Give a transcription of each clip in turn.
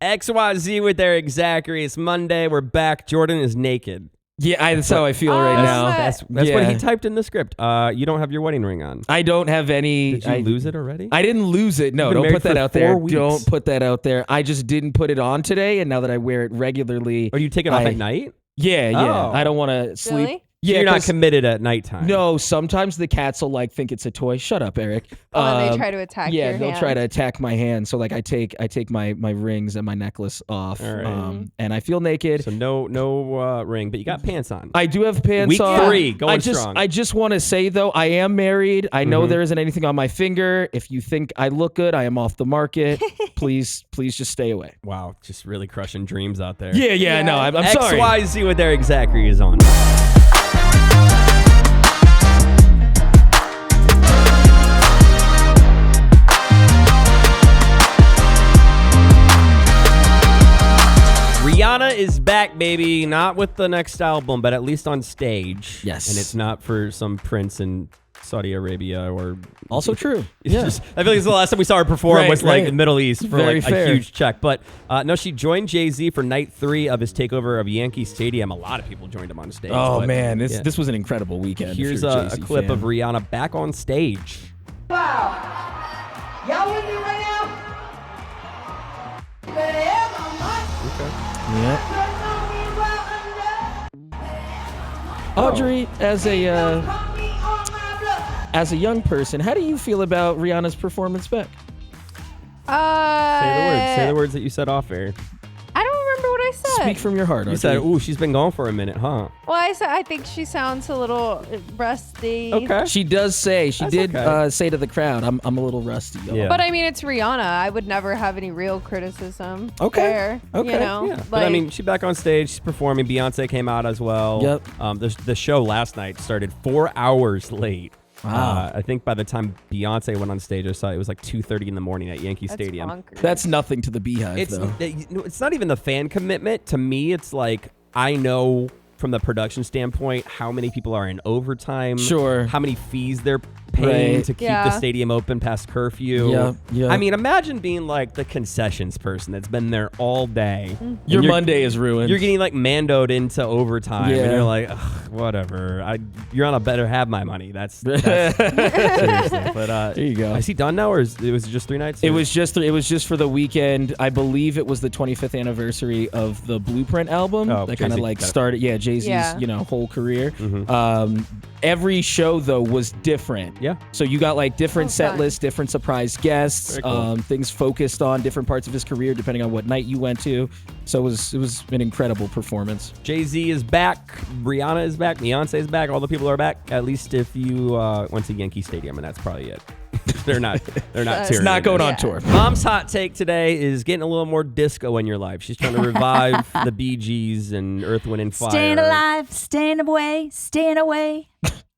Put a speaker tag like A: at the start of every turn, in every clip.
A: XYZ with Erik Zachary. It's Monday. We're back. Jordan is naked.
B: Yeah, that's how I feel right now.
A: That's what he typed in the script. You don't have your wedding ring on.
B: I don't have any.
A: Did you lose it already?
B: I didn't lose it. No, don't put that out there. Don't put that out there. I just didn't put it on today, and now that I wear it regularly.
A: Or you take it off at night?
B: Yeah. I don't want to sleep.
C: Really?
A: Yeah, you're not committed at nighttime.
B: No, sometimes the cats will think it's a toy. Shut up, Eric.
C: They try to attack your hand.
B: Yeah, they'll try to attack my hand. So I take my rings and my necklace off.
A: All right.
B: And I feel naked.
A: So no ring, but you got pants on.
B: I do have pants
A: Week
B: on.
A: 3, going strong.
B: I just want to say though, I am married. I know there isn't anything on my finger. If you think I look good, I am off the market. Please just stay away.
A: Wow, just really crushing dreams out there.
B: Yeah. No, I'm sorry.
A: XYZ with Erik Zachary is on. Rihanna is back, baby. Not with the next album, but at least on stage.
B: Yes.
A: And it's not for some prince in Saudi Arabia or...
B: Also true.
A: I feel like it's the last time we saw her perform was like the Middle East for a huge check. But no, she joined Jay-Z for night 3 of his takeover of Yankee Stadium. A lot of people joined him on stage.
B: Oh, man. This was an incredible weekend.
A: Here's a clip of Rihanna back on stage.
D: Wow. Y'all with me right now?
B: Audrey, as a young person, how do you feel about Rihanna's performance back?
A: Say the words that you said off air.
C: I don't remember what I said.
B: Speak from your heart, Audrey.
A: You said, ooh, she's been gone for a minute, huh?
C: Well, I think she sounds a little rusty.
A: Okay.
B: She does say,
A: That's
B: did
A: okay.
B: say to the crowd, I'm a little rusty. Y'all.
A: Yeah.
C: But I mean, it's Rihanna. I would never have any real criticism.
B: Okay.
C: There,
B: Okay.
C: You know?
A: Yeah. But I mean, she's back on stage. She's performing. Beyonce came out as well.
B: Yep.
A: The show last night started 4 hours late.
B: Wow.
A: I think by the time Beyonce went on stage, I saw it was like 2:30 in the morning at Yankee Stadium.
C: Bonkers.
B: That's nothing to the Beehive, though.
A: It's not even the fan commitment. To me, it's like I know from the production standpoint how many people are in overtime.
B: Sure.
A: How many fees they're paying to keep the stadium open past curfew.
B: Yeah.
A: I mean, imagine being like the concessions person that's been there all day.
B: Your Monday is ruined.
A: You're getting like mandoed into overtime,
B: Yeah.
A: and you're like, whatever. You're on a better have my money. That's seriously. But
B: there you go.
A: Is he done now, or it was just 3 nights?
B: It was just for the weekend. I believe it was the 25th anniversary of the Blueprint album. That kind of started, Jay-Z's whole career. Every show though was different.
A: Yeah.
B: So you got like different set lists, different surprise guests,
A: Cool.
B: things focused on different parts of his career depending on what night you went to. So it was an incredible performance.
A: Jay-Z is back. Rihanna is back. Beyonce is back. All the people are back. At least if you went to Yankee Stadium, and that's probably it. They're not
B: It's not going on tour.
A: Mom's hot take today is getting a little more disco in your life. She's trying to revive the Bee Gees and Earth, Wind, and Fire.
E: Staying alive, staying away.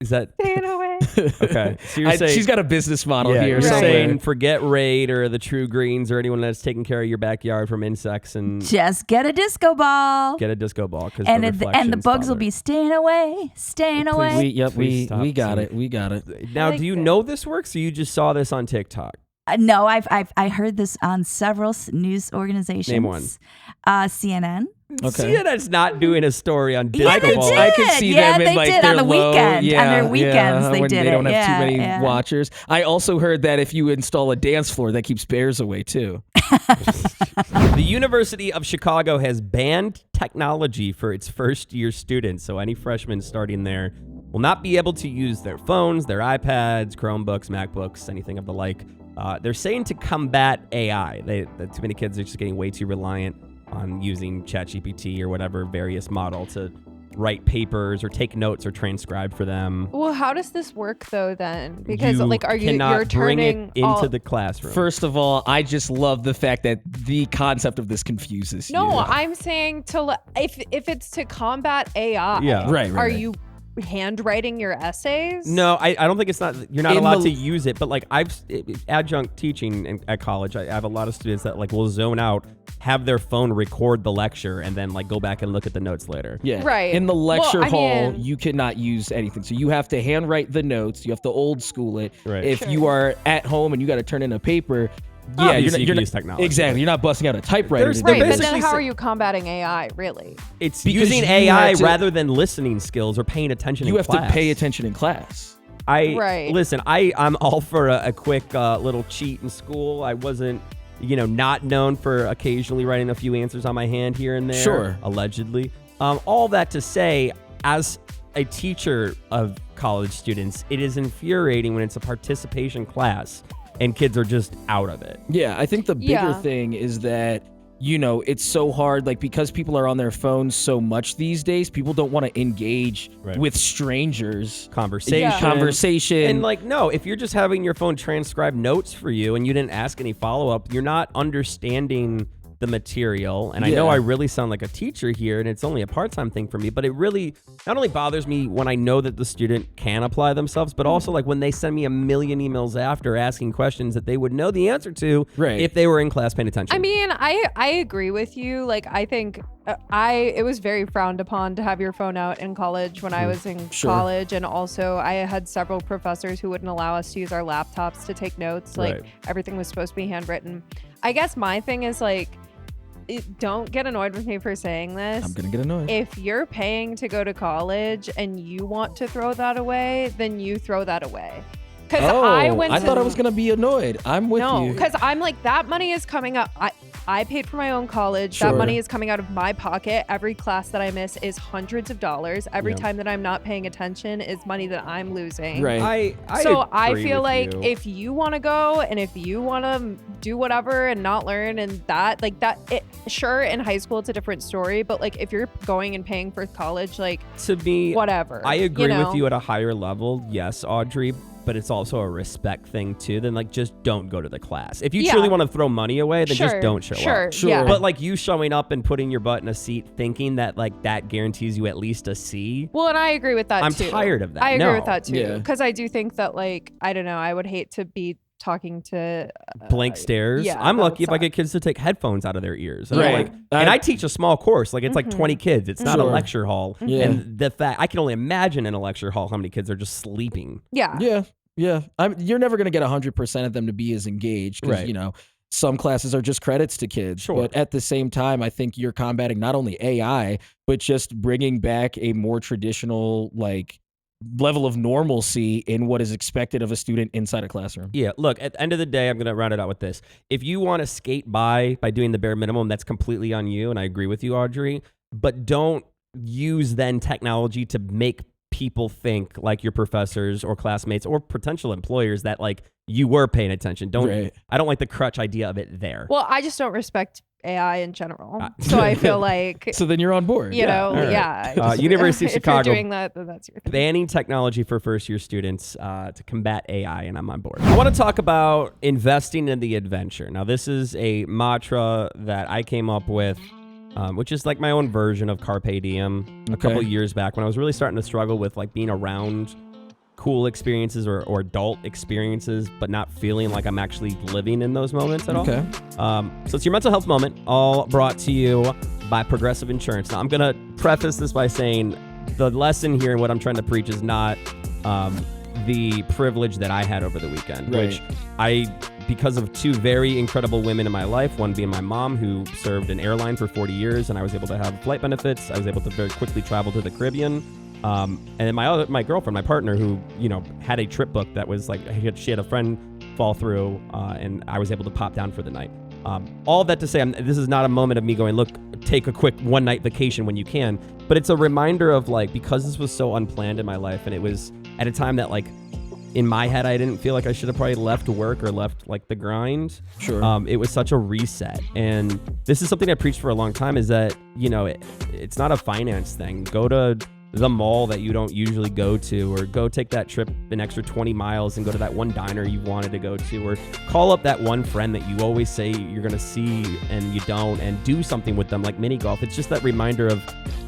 A: Is that
C: Staying away.
A: okay? So you're saying,
B: she's got a business model here.
A: You're
B: somewhere.
A: saying forget Raid or the True Greens or anyone that's taking care of your backyard from insects and
E: Just get a disco ball.
A: get a disco ball because
E: And the bugs will be staying away.
A: Please
B: we
A: stop
B: got
A: saying
B: it. We got it.
A: Now,
C: like
A: do you
C: that.
A: know this works, or you just saw this on TikTok?
E: No, I heard this on several news organizations.
A: Name one.
E: CNN.
B: Okay.
A: CNN's not doing a story on disco
E: Yeah, they
A: balls.
E: did.
B: I could see them in
E: they
B: like
E: did
B: their
E: on the
B: low,
E: weekend. On their weekends, they
B: when
E: did
B: they don't
E: it.
B: have too many
E: Yeah.
B: watchers. I also heard that if you install a dance floor, that keeps bears away too.
A: The University of Chicago has banned technology for its first-year students, so any freshmen starting there will not be able to use their phones, their iPads, Chromebooks, MacBooks, anything of the like. They're saying to combat AI. Too many kids are just getting way too reliant on using ChatGPT or whatever various model to write papers or take notes or transcribe for them.
C: Well, how does this work though then? Because
A: You
C: you're
A: cannot
C: turning
A: bring it into the classroom.
B: First of all, I just love the fact that the concept of this confuses you.
C: No, I'm saying if it's to combat AI.
A: Yeah.
B: Right.
C: Are you handwriting your essays?
A: No, I don't think you're not
B: In
A: allowed
B: the-
A: to use it, but like adjunct teaching at college, I have a lot of students that like will zone out, have their phone record the lecture, and then like go back and look at the notes later.
B: Yeah.
C: Right.
B: In the lecture
C: Well, I
B: hall,
C: mean-
B: you cannot use anything. So you have to handwrite the notes. You have to old school it.
A: Right.
B: If
C: Sure.
B: you are at home and you got to turn in a paper, Yeah,
A: you're not use technology.
B: Exactly. You're not busting out a typewriter.
C: Right, but then how are you combating AI, really?
A: It's using AI rather than listening skills or paying attention in class.
B: You have to pay attention in class.
A: Listen, I'm all for a quick little cheat in school. I wasn't, not known for occasionally writing a few answers on my hand here and there.
B: Sure.
A: Allegedly. All that to say, as a teacher of college students, it is infuriating when it's a participation class and kids are just out of it.
B: Yeah, I think the bigger thing is that, it's so hard, like, because people are on their phones so much these days, people don't want to engage with strangers. Conversation.
A: And no, if you're just having your phone transcribe notes for you and you didn't ask any follow-up, you're not understanding the material. And I know I really sound like a teacher here, and it's only a part-time thing for me, but it really not only bothers me when I know that the student can apply themselves, but also when they send me a million emails after asking questions that they would know the answer to if they were in class paying attention.
C: I mean, I agree with you. I think it was very frowned upon to have your phone out in college when I was in college. And also I had several professors who wouldn't allow us to use our laptops to take notes. Everything was supposed to be handwritten. I guess my thing is don't get annoyed with me for saying this.
B: I'm gonna get annoyed.
C: If you're paying to go to college and you want to throw that away, then you throw that away. Because I
B: thought I was gonna be annoyed. I'm with you.
C: No, because I'm that money is coming up. I paid for my own college. That money is coming out of my pocket. Every class that I miss is hundreds of dollars. Every time that I'm not paying attention is money that I'm losing.
B: Right.
C: I feel if you want to go and if you want to do whatever and not learn and sure, in high school it's a different story, but if you're going and paying for college,
A: to me,
C: whatever.
A: I agree with you at a higher level. Yes, Audrey. But it's also a respect thing too. Then just don't go to the class. If you truly want to throw money away, then just don't show up.
C: Sure. Yeah.
A: But you showing up and putting your butt in a seat, thinking that that guarantees you at least a C.
C: Well, and I agree with that too.
A: I'm tired of that.
C: I agree with that too. Because I do think that I don't know. I would hate to be talking to
A: blank stares. I'm lucky if I get kids to take headphones out of their ears.
B: Right.
A: And I teach a small course. It's 20 kids. It's not a lecture hall.
B: Yeah.
A: And the fact I can only imagine in a lecture hall how many kids are just sleeping.
C: Yeah.
B: Yeah. You're never going to get 100% of them to be as engaged because, some classes are just credits to kids.
A: Sure.
B: But at the same time, I think you're combating not only AI, but just bringing back a more traditional, level of normalcy in what is expected of a student inside a classroom.
A: Yeah, look, at the end of the day, I'm going to round it out with this. If you want to skate by doing the bare minimum, that's completely on you, and I agree with you, Audrey, but don't use then technology to make people think like your professors or classmates or potential employers that you were paying attention. I don't like the crutch idea of it there.
C: Well, I just don't respect AI in general. So I feel
B: So then you're on board.
A: University of Chicago.
C: If you're doing that, then that's your thing.
A: Banning technology for first-year students to combat AI, and I'm on board. I want to talk about investing in the adventure. Now, this is a mantra that I came up with, which is my own version of Carpe Diem a couple years back when I was really starting to struggle with being around cool experiences or adult experiences, but not feeling like I'm actually living in those moments at all. So it's your mental health moment, all brought to you by Progressive Insurance. Now, I'm going to preface this by saying the lesson here and what I'm trying to preach is not the privilege that I had over the weekend, which because of two very incredible women in my life, one being my mom, who served an airline for 40 years, and I was able to have flight benefits. I was able to very quickly travel to the Caribbean. And then my girlfriend, my partner, who, had a trip booked that was she had a friend fall through, and I was able to pop down for the night. All that to say, this is not a moment of me going, look, take a quick one-night vacation when you can, but it's a reminder of because this was so unplanned in my life, and it was at a time that in my head, I didn't feel like I should have probably left work or left the grind.
B: Sure.
A: It was such a reset. And this is something I preached for a long time, is that, it's not a finance thing. Go to the mall that you don't usually go to, or go take that trip an extra 20 miles and go to that one diner you wanted to go to, or call up that one friend that you always say you're going to see and you don't, and do something with them like mini golf. It's just that reminder of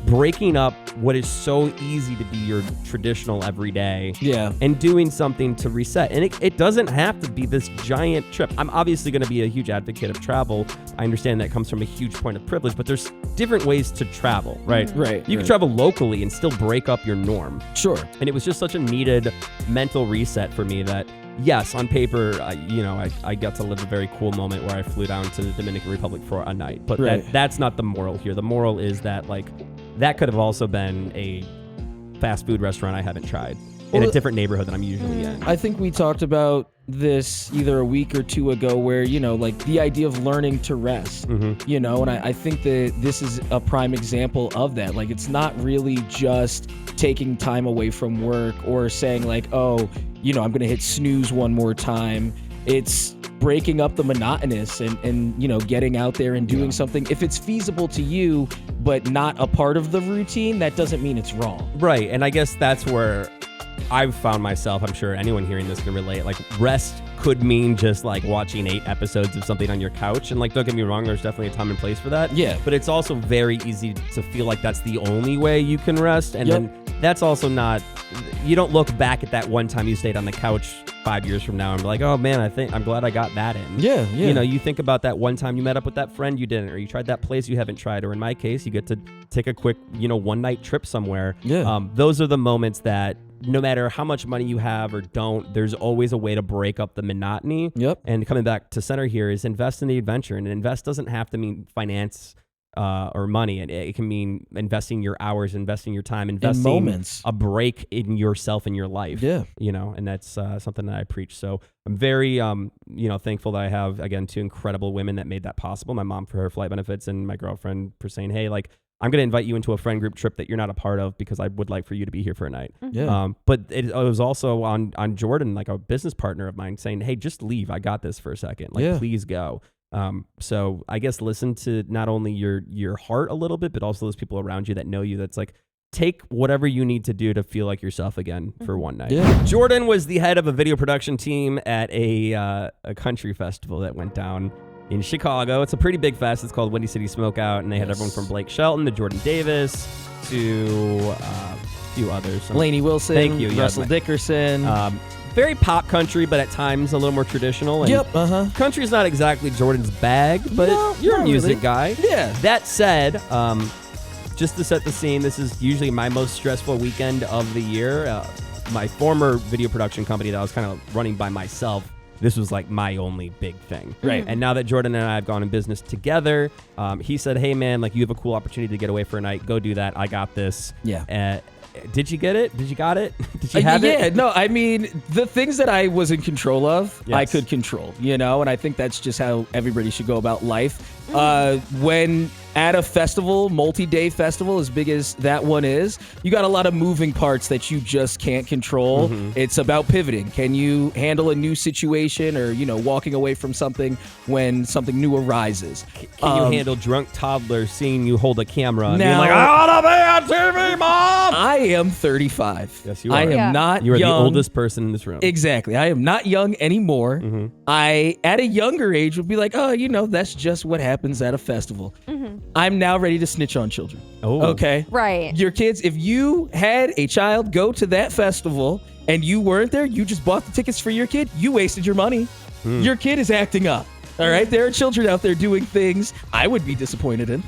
A: breaking up what is so easy to be your traditional everyday and doing something to reset. And it doesn't have to be this giant trip. I'm obviously going to be a huge advocate of travel. I understand that comes from a huge point of privilege, but there's different ways to travel, right? You can travel locally and still break up your norm.
B: Sure.
A: And it was just such a needed mental reset for me that yes, on paper, I got to live a very cool moment where I flew down to the Dominican Republic for a night. But that's not the moral here. The moral is that like that could have also been a fast food restaurant I haven't tried in a different neighborhood than I'm usually in.
B: I think we talked about this either a week or two ago where, like the idea of learning to rest, and I think that this is a prime example of that. Like, it's not really just taking time away from work or saying like, oh, I'm going to hit snooze one more time. It's breaking up the monotonous and getting out there and doing something. If it's feasible to you, but not a part of the routine, that doesn't mean it's wrong.
A: Right. And I guess that's where I've found myself, I'm sure anyone hearing this can relate, like rest could mean just like watching 8 episodes of something on your couch. And like, don't get me wrong, there's definitely a time and place for that.
B: Yeah.
A: But it's also very easy to feel like that's the only way you can rest. And then that's also not, you don't look back at that one time you stayed on the couch 5 years from now and be like, oh man, I'm glad I got that in.
B: Yeah.
A: You think about that one time you met up with that friend you didn't, or you tried that place you haven't tried, or in my case, you get to take a quick, one night trip somewhere.
B: Yeah.
A: Those are the moments that no matter how much money you have or don't, there's always a way to break up the monotony.
B: Yep.
A: And coming back to center here is invest in the adventure, and invest doesn't have to mean finance or money. It can mean investing your hours, investing your time, investing
B: moments,
A: a break in yourself and your life.
B: Yeah.
A: And that's something that I preach. So I'm very, thankful that I have, again, 2 incredible women that made that possible. My mom for her flight benefits, and my girlfriend for saying, hey, like, I'm going to invite you into a friend group trip that you're not a part of because I would like for you to be here for a night.
B: Yeah.
A: But it was also on Jordan, like a business partner of mine, saying, hey, just leave. I got this for a second. Like, please go. So I guess listen to not only your heart a little bit, but also those people around you that know you. That's like, take whatever you need to do to feel like yourself again for one night.
B: Yeah.
A: Jordan was the head of a video production team at a country festival that went down in Chicago. It's a pretty big fest. It's called Windy City Smokeout, and they had everyone from Blake Shelton to Jordan Davis to a few others.
B: Lainey Wilson,
A: Thank you.
B: Russell Dickerson.
A: Very pop country, but at times a little more traditional. And country's not exactly Jordan's bag, but you're a music guy.
B: Yeah.
A: That said, just to set the scene, this is usually my most stressful weekend of the year. My former video production company that I was kind of running by myself, this was like my only big thing.
B: Right.
A: And now that Jordan and I have gone in business together, he said, hey man, like, you have a cool opportunity to get away for a night. Go do that. I got this.
B: Yeah.
A: Did you get it? Did you got it? Did you have it?
B: Yeah, no, I mean, the things that I was in control of,
A: Yes.
B: I could control, and I think that's just how everybody should go about life. When at a festival, multi-day festival, as big as that one is, you got a lot of moving parts that you just can't control. It's about pivoting. Can you handle a new situation or, walking away from something when something new arises?
A: Can you handle drunk toddlers seeing you hold a camera and being
B: now-
A: like, I want to be on TV, Mom?
B: I am 35.
A: Yes, you are.
B: I am not
A: You are
B: young.
A: the oldest person in this room.
B: Exactly. I am not young anymore. I, at a younger age, would be like, oh, that's just what happens at a festival. I'm now ready to snitch on children.
A: Oh.
B: Okay.
C: Right.
B: Your kids, if you had a child go to that festival and you weren't there, you just bought the tickets for your kid, you wasted your money. Your kid is acting up. All right. There are children out there doing things I would be disappointed in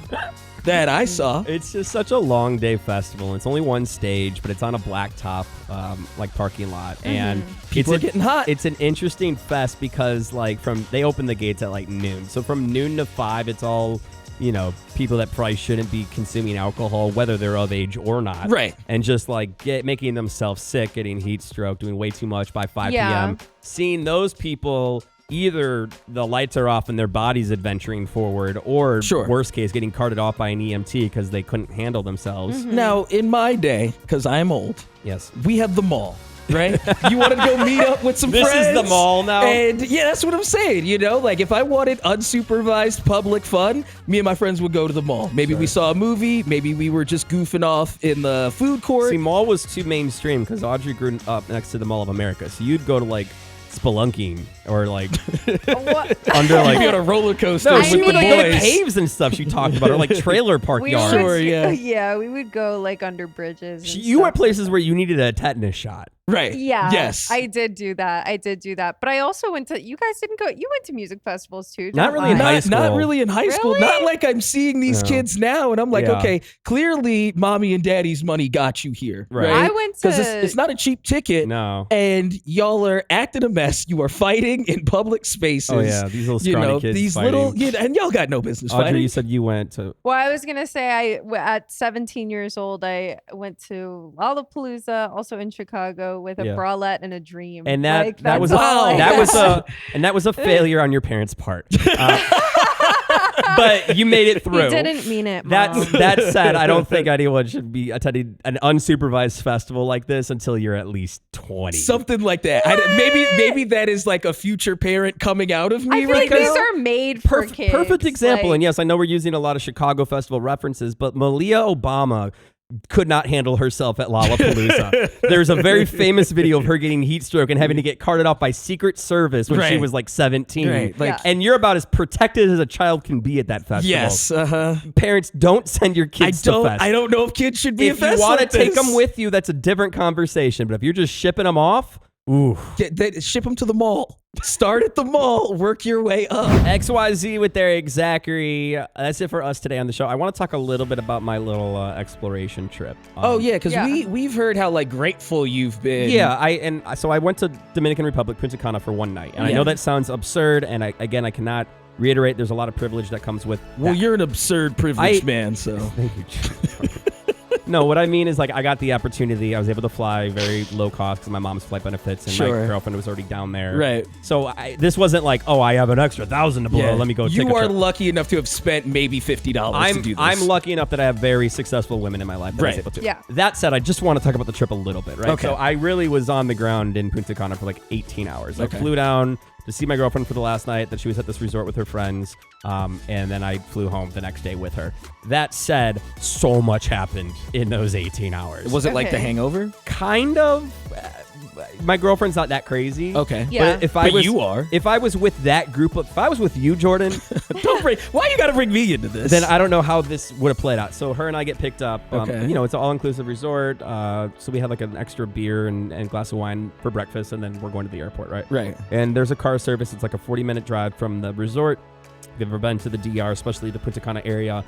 B: that I saw.
A: It's just such a long day festival. It's only one stage, but it's on a blacktop, like parking lot, and
B: People are getting hot.
A: It's an interesting fest because they open the gates at like noon. So from noon to 5, it's all, people that probably shouldn't be consuming alcohol, whether they're of age or not.
B: Right.
A: And just making themselves sick, getting heat stroke, doing way too much by 5 p.m. Seeing those people, either the lights are off and their body's adventuring forward, or worst case, getting carted off by an EMT because they couldn't handle themselves.
B: Now, in my day, because I'm old,
A: Yes.
B: we had the mall. Right? You wanted to go meet up with some friends.
A: This is the mall now.
B: And yeah, that's what I'm saying. Like if I wanted unsupervised public fun, me and my friends would go to the mall. Maybe we saw a movie. Maybe we were just goofing off in the food court.
A: See, mall was too mainstream because Audrey grew up next to the Mall of America. So you'd go to spelunking or under
B: be on a roller coaster.
A: No,
B: with
A: she
B: the
A: would go to
B: boys.
A: caves and stuff she talked about, or trailer park yards.
B: Sure, yeah.
C: Yeah, we would go under bridges. And
A: You
C: stuff
A: went places where you needed a tetanus shot.
B: Right.
C: Yeah.
B: Yes.
C: I did do that. But I also went to, you guys didn't go, you went to music festivals too.
A: Not really in high school.
B: Not really in high school.
C: Really?
B: Not like I'm seeing these kids now and I'm like,
A: Yeah.
B: okay, clearly mommy and daddy's money got you here.
A: Right.
C: I went to.
B: Because it's not a cheap ticket.
A: No.
B: And y'all are acting a mess. You are fighting in public spaces.
A: Oh yeah, these little scrawny kids
B: these
A: fighting.
B: little, and y'all got no business
A: Audrey,
B: fighting.
A: you said you went to.
C: Well, I was going to say at 17 years old, I went to Lollapalooza, also in Chicago, with a bralette and a dream.
A: And that was a failure on your parents' part. But you made it through.
C: You didn't mean it, Mom.
A: That said, I don't think anyone should be attending an unsupervised festival like this until you're at least 20.
B: Something like that. Maybe that is like a future parent coming out of me.
C: I feel like these are made for kids.
A: Perfect example.
C: Like,
A: and yes, I know we're using a lot of Chicago festival references, but Malia Obama could not handle herself at Lollapalooza. There's a very famous video of her getting heat stroke and having to get carted off by Secret Service when she was like 17.
B: Right. Like,
A: and you're about as protected as a child can be at that festival.
B: Yes.
A: Parents, don't send your kids to fest.
B: I don't know if kids should be
A: if
B: a fest.
A: If you want to
B: like
A: take
B: this.
A: them with you, that's a different conversation. But if you're just shipping them off, ooh.
B: Ship them to the mall. Start at the mall. Work your way up.
A: XYZ with Erik Zachary. That's it for us today on the show. I want to talk a little bit about my little exploration trip.
B: Because we've heard how like grateful you've been.
A: Yeah, I went to Dominican Republic, Punta Cana for one night, and I know that sounds absurd, and I cannot reiterate. There's a lot of privilege that comes with.
B: Well,
A: that.
B: you're an absurd privileged man, so
A: thank you. No, what I mean is like I got the opportunity. I was able to fly very low cost because my mom's flight benefits and my girlfriend was already down there.
B: Right.
A: So this wasn't like, oh, I have an extra $1,000 to blow.
B: Yeah.
A: Let me go.
B: You are lucky enough to have spent maybe $50 to do this.
A: I'm lucky enough that I have very successful women in my life that I was able to.
C: Yeah.
A: That said, I just want to talk about the trip a little bit, right?
B: Okay.
A: So I really was on the ground in Punta Cana for like 18 hours. I flew down to see my girlfriend for the last night, that she was at this resort with her friends, and then I flew home the next day with her. That said, so much happened in those 18 hours.
B: Was it like The Hangover?
A: Kind of. My girlfriend's not that crazy.
B: Okay.
C: Yeah.
A: But
B: you are.
A: If I was with that group if I was with you, Jordan,
B: why you got to bring me into this?
A: then I don't know how this would have played out. So her and I get picked up.
B: Okay.
A: It's an all-inclusive resort. So we had like an extra beer and glass of wine for breakfast, and then we're going to the airport, right?
B: Right.
A: And there's a car service. It's like a 40-minute drive from the resort. If you've ever been to the DR, especially the Punta Cana area,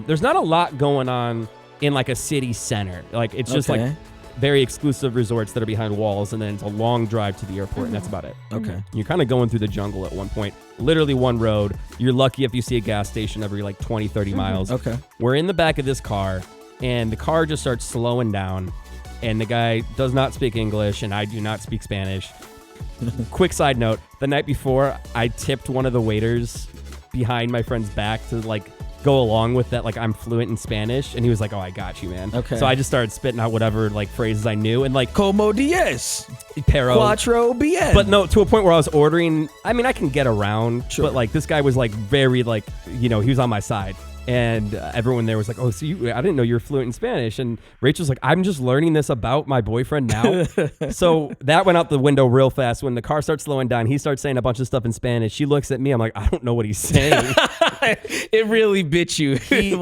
A: there's not a lot going on in like a city center. Like it's just like very exclusive resorts that are behind walls, and then it's a long drive to the airport, and that's about it.
B: Okay.
A: You're kind of going through the jungle at one point. Literally one road. You're lucky if you see a gas station every like 20, 30 miles.
B: Okay.
A: We're in the back of this car, and the car just starts slowing down, and the guy does not speak English, and I do not speak Spanish. Quick side note, the night before, I tipped one of the waiters behind my friend's back to like go along with that, like I'm fluent in Spanish, and he was like, "Oh, I got you, man."
B: Okay.
A: So I just started spitting out whatever like phrases I knew, and like
B: Como diez,
A: pero,
B: cuatro bien.
A: but no, to a point where I was ordering. I mean, I can get around,
B: Sure.
A: but like this guy was like very like he was on my side. And everyone there was like, "Oh, so I didn't know you were fluent in Spanish." And Rachel's like, "I'm just learning this about my boyfriend now." So that went out the window real fast. When the car starts slowing down, he starts saying a bunch of stuff in Spanish. She looks at me. I'm like, "I don't know what he's saying."
B: It really bit you.
A: He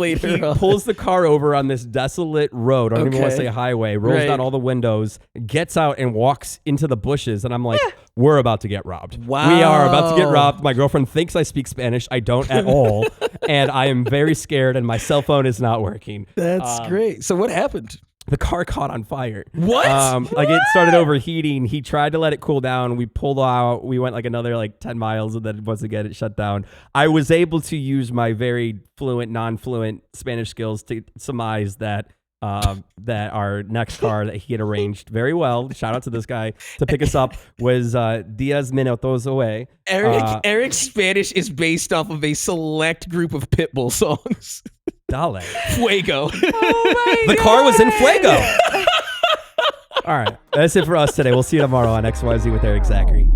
A: pulls the car over on this desolate road. I don't even want to say highway. Rolls down all the windows, gets out, and walks into the bushes. And I'm like, we're about to get robbed.
B: Wow.
A: We are about to get robbed. My girlfriend thinks I speak Spanish. I don't at all. And I am very scared, and my cell phone is not working.
B: That's great. So what happened?
A: The car caught on fire.
B: What?
A: Like it started overheating. He tried to let it cool down. We pulled out. We went like another like 10 miles, and then once again it shut down. I was able to use my very fluent, non-fluent Spanish skills to surmise that that our next car that he had arranged very well, shout out to this guy, to pick us up was 10 minutos away.
B: Erik's Spanish is based off of a select group of Pitbull songs.
A: Dale.
B: Fuego.
C: Oh my
A: The car was in Fuego. All right. That's it for us today. We'll see you tomorrow on XYZ with Erik Zachary.